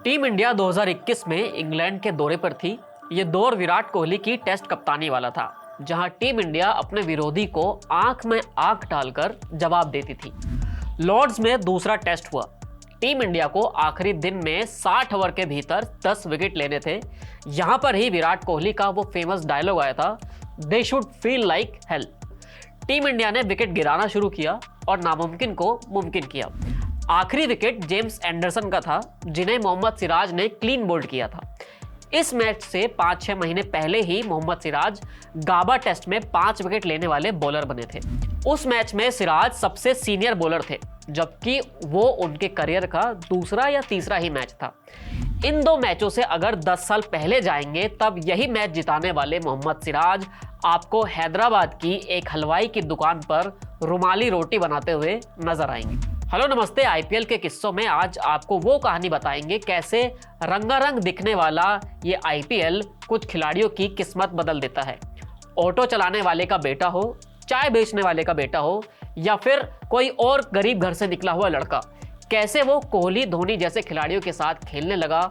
Team India 2021 में England के दौरे पर थी। ये दौर विराट कोहली की टेस्ट कप्तानी वाला था, जहां टीम इंडिया अपने विरोधी को आंख में आंख डालकर जवाब देती थी। लॉर्ड्स में दूसरा टेस्ट हुआ। टीम इंडिया को आखिरी दिन में 60 ओवर के भीतर 10 विकेट लेने थे। यहां पर ही विराट कोहली का वो फेमस डायलॉग आया था, they should feel like hell. Team India ने विकेट गिराना शुरू किया और नामुमकिन को मुमकिन किया। आखिरी विकेट जेम्स एंडरसन का था, जिन्हें मोहम्मद सिराज ने क्लीन बोल्ड किया था। इस मैच से 5-6 महीने पहले ही मोहम्मद सिराज गाबा टेस्ट में 5 विकेट लेने वाले बॉलर बने थे। उस मैच में सिराज सबसे सीनियर बॉलर थे, जबकि वो उनके करियर का दूसरा या तीसरा ही मैच था। इन दो मैचों से अगर 10 साल पहले जाएंगे, तब यही मैच जिताने वाले मोहम्मद सिराज आपको हैदराबाद की एक हलवाई की दुकान पर रुमाली रोटी बनाते हुए नजर आएंगे। हेलो नमस्ते, आईपीएल के किस्सों में आज आपको वो कहानी बताएंगे कैसे रंगारंग दिखने वाला ये आईपीएल कुछ खिलाड़ियों की किस्मत बदल देता है। ऑटो चलाने वाले का बेटा हो, चाय बेचने वाले का बेटा हो, या फिर कोई और गरीब घर से निकला हुआ लड़का, कैसे वो कोहली धोनी जैसे खिलाड़ियों के साथ खेलने लगा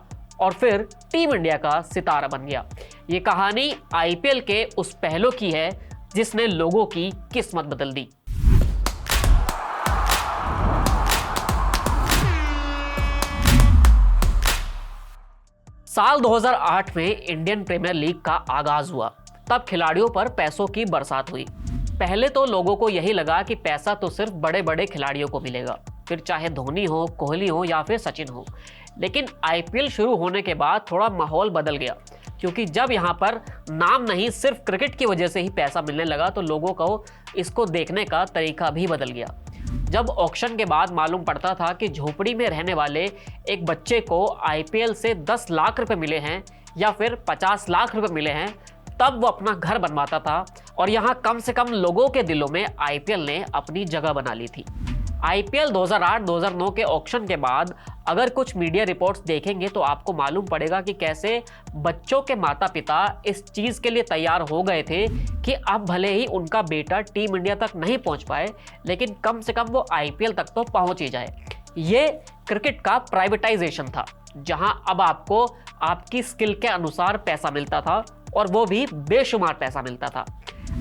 और फिर टीम इंडिया का सितारा बन गया। ये कहानी आईपीएल के उस पहलू की है जिसने लोगों की किस्मत बदल दी। साल 2008 में इंडियन प्रीमियर लीग का आगाज हुआ। तब खिलाड़ियों पर पैसों की बरसात हुई। पहले तो लोगों को यही लगा कि पैसा तो सिर्फ बड़े बड़े खिलाड़ियों को मिलेगा, फिर चाहे धोनी हो, कोहली हो या फिर सचिन हो। लेकिन आईपीएल शुरू होने के बाद थोड़ा माहौल बदल गया, क्योंकि जब यहाँ पर नाम नहीं सिर्फ क्रिकेट की वजह से ही पैसा मिलने लगा, तो लोगों को इसको देखने का तरीका भी बदल गया। जब ऑक्शन के बाद मालूम पड़ता था कि झोपड़ी में रहने वाले एक बच्चे को आईपीएल से 10 लाख रुपए मिले हैं या फिर 50 लाख रुपए मिले हैं, तब वो अपना घर बनवाता था और यहाँ कम से कम लोगों के दिलों में आईपीएल ने अपनी जगह बना ली थी। आईपीएल 2008-2009 के ऑक्शन के बाद अगर कुछ मीडिया रिपोर्ट्स देखेंगे तो आपको मालूम पड़ेगा कि कैसे बच्चों के माता पिता इस चीज के लिए तैयार हो गए थे कि अब भले ही उनका बेटा टीम इंडिया तक नहीं पहुंच पाए, लेकिन कम से कम वो आईपीएल तक तो पहुंच ही जाए। ये क्रिकेट का प्राइवेटाइजेशन था, जहां अब आपको आपकी स्किल के अनुसार पैसा मिलता था और वो भी बेशुमार पैसा मिलता था।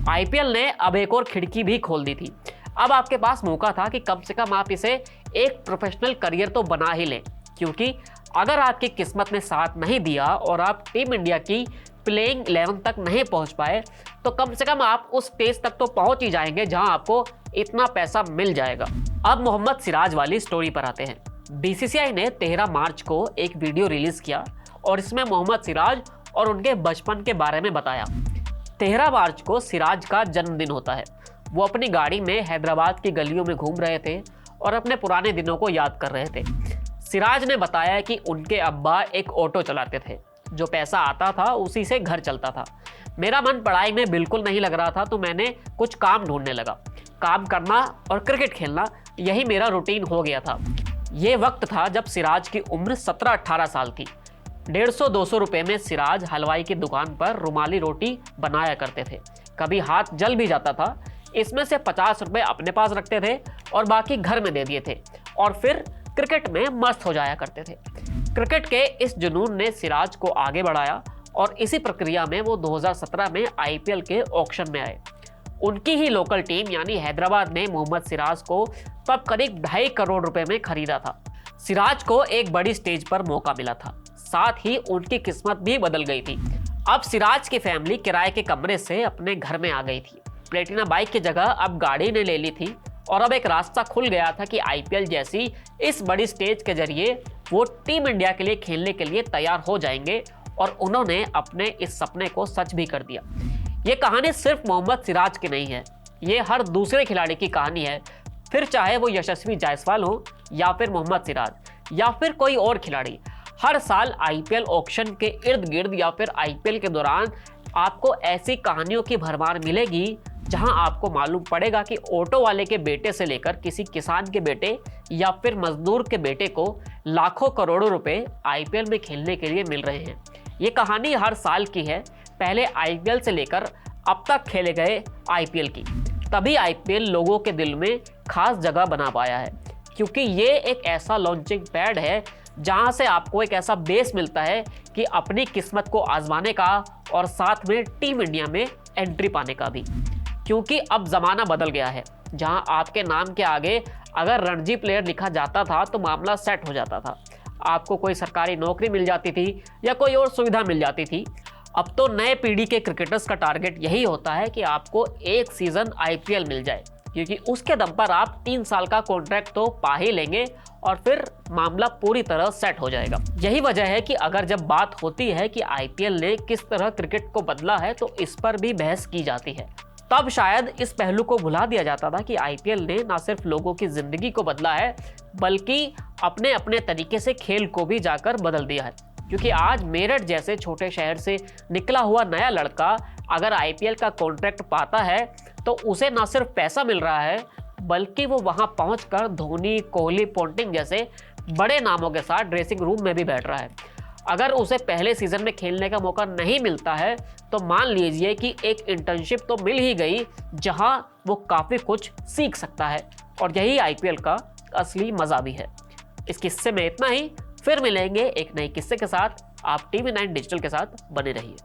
आईपीएल ने अब एक और खिड़की भी खोल दी थी। अब आपके पास मौका था कि कम से कम आप इसे एक प्रोफेशनल करियर तो बना ही लें, क्योंकि अगर आपकी किस्मत ने साथ नहीं दिया और आप टीम इंडिया की प्लेइंग 11 तक नहीं पहुंच पाए, तो कम से कम आप उस स्टेज तक तो पहुंच ही जाएंगे जहां आपको इतना पैसा मिल जाएगा। अब मोहम्मद सिराज वाली स्टोरी पर आते हैं। बीसीसीआई ने 13 मार्च को एक वीडियो रिलीज किया और इसमें मोहम्मद सिराज और उनके बचपन के बारे में बताया। 13 मार्च को सिराज का जन्मदिन होता है। वो अपनी गाड़ी में हैदराबाद की गलियों में घूम रहे थे और अपने पुराने दिनों को याद कर रहे थे। सिराज ने बताया कि उनके अब्बा एक ऑटो चलाते थे, जो पैसा आता था उसी से घर चलता था। मेरा मन पढ़ाई में बिल्कुल नहीं लग रहा था, तो मैंने कुछ काम ढूंढने लगा। काम करना और क्रिकेट खेलना, यही मेरा रूटीन हो गया था। ये वक्त था जब सिराज की उम्र 17-18 साल थी। 150-200 रुपए में सिराज हलवाई की दुकान पर रुमाली रोटी बनाया करते थे। कभी हाथ जल भी जाता था। इसमें से 50 रुपए अपने पास रखते थे और बाकी घर में दे दिए थे और फिर क्रिकेट में मस्त हो जाया करते थे। क्रिकेट के इस जुनून ने सिराज को आगे बढ़ाया और इसी प्रक्रिया में वो 2017 में आईपीएल के ऑक्शन में आए। उनकी ही लोकल टीम यानी हैदराबाद ने मोहम्मद सिराज को तब करीब 2.5 करोड़ रुपए में खरीदा था। सिराज को एक बड़ी स्टेज पर मौका मिला था, साथ ही उनकी किस्मत भी बदल गई थी। अब सिराज की फैमिली किराए के कमरे से अपने घर में आ गई थी। प्लेटिना बाइक की जगह अब गाड़ी ने ले ली थी और अब एक रास्ता खुल गया था कि आईपीएल जैसी इस बड़ी स्टेज के जरिए वो टीम इंडिया के लिए खेलने के लिए तैयार हो जाएंगे, और उन्होंने अपने इस सपने को सच भी कर दिया। ये कहानी सिर्फ मोहम्मद सिराज की नहीं है, ये हर दूसरे खिलाड़ी की कहानी है। फिर चाहे वो यशस्वी जायसवाल हो या फिर मोहम्मद सिराज या फिर कोई और खिलाड़ी, हर साल आईपीएल ऑक्शन के इर्द गिर्द या फिर आईपीएल के दौरान आपको ऐसी कहानियों की भरमार मिलेगी जहां आपको मालूम पड़ेगा कि ऑटो वाले के बेटे से लेकर किसी किसान के बेटे या फिर मजदूर के बेटे को लाखों करोड़ों रुपए आईपीएल में खेलने के लिए मिल रहे हैं। ये कहानी हर साल की है, पहले आईपीएल से लेकर अब तक खेले गए आईपीएल की। तभी आईपीएल लोगों के दिल में खास जगह बना पाया है, क्योंकि ये एक ऐसा लॉन्चिंग पैड है जहां से आपको एक ऐसा बेस मिलता है कि अपनी किस्मत को आजमाने का और साथ में टीम इंडिया में एंट्री पाने का भी। क्योंकि अब ज़माना बदल गया है, जहां आपके नाम के आगे अगर रणजी प्लेयर लिखा जाता था तो मामला सेट हो जाता था, आपको कोई सरकारी नौकरी मिल जाती थी या कोई और सुविधा मिल जाती थी। अब तो नए पीढ़ी के क्रिकेटर्स का टारगेट यही होता है कि आपको एक सीज़न आईपीएल मिल जाए, क्योंकि उसके दम पर आप 3 साल का कॉन्ट्रैक्ट तो पा ही लेंगे और फिर मामला पूरी तरह सेट हो जाएगा। यही वजह है कि अगर जब बात होती है कि आईपीएल ने किस तरह क्रिकेट को बदला है तो इस पर भी बहस की जाती है। तब शायद इस पहलू को भुला दिया जाता था कि आईपीएल ने न सिर्फ लोगों की जिंदगी को बदला है, बल्कि अपने अपने तरीके से खेल को भी जाकर बदल दिया है। क्योंकि आज मेरठ जैसे छोटे शहर से निकला हुआ नया लड़का अगर आईपीएल का कॉन्ट्रैक्ट पाता है तो उसे न सिर्फ पैसा मिल रहा है, बल्कि वो वहां पहुंचकर धोनी, कोहली, पोंटिंग जैसे बड़े नामों के साथ ड्रेसिंग रूम में भी बैठ रहा है। अगर उसे पहले सीजन में खेलने का मौका नहीं मिलता है तो मान लीजिए कि एक इंटर्नशिप तो मिल ही गई, जहां वो काफ़ी कुछ सीख सकता है। और यही आईपीएल का असली मज़ा भी है। इस किस्से में इतना ही, फिर मिलेंगे एक नए किस्से के साथ। आप टीवी 9 डिजिटल के साथ बने रहिए।